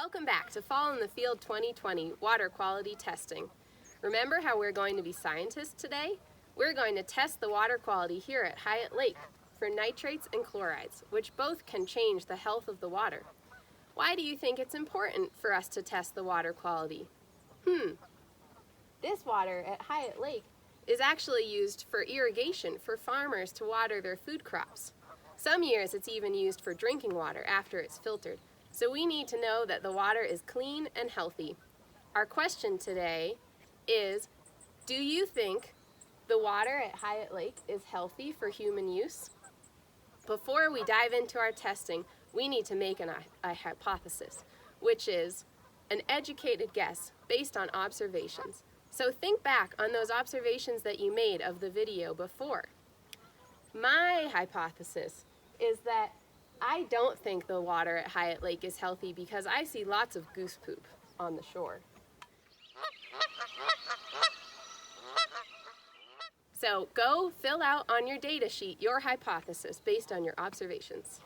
Welcome back to Fall in the Field 2020 Water Quality Testing. Remember how we're going to be scientists today? We're going to test the water quality here at Hyatt Lake for nitrates and chlorides, which both can change the health of the water. Why do you think it's important for us to test the water quality? This water at Hyatt Lake is actually used for irrigation for farmers to water their food crops. Some years it's even used for drinking water after it's filtered. So we need to know that the water is clean and healthy. Our question today is, do you think the water at Hyatt Lake is healthy for human use? Before we dive into our testing, we need to make a hypothesis, which is an educated guess based on observations. So think back on those observations that you made of the video before. My hypothesis is that I don't think the water at Hyatt Lake is healthy because I see lots of goose poop on the shore. So go fill out on your data sheet your hypothesis based on your observations.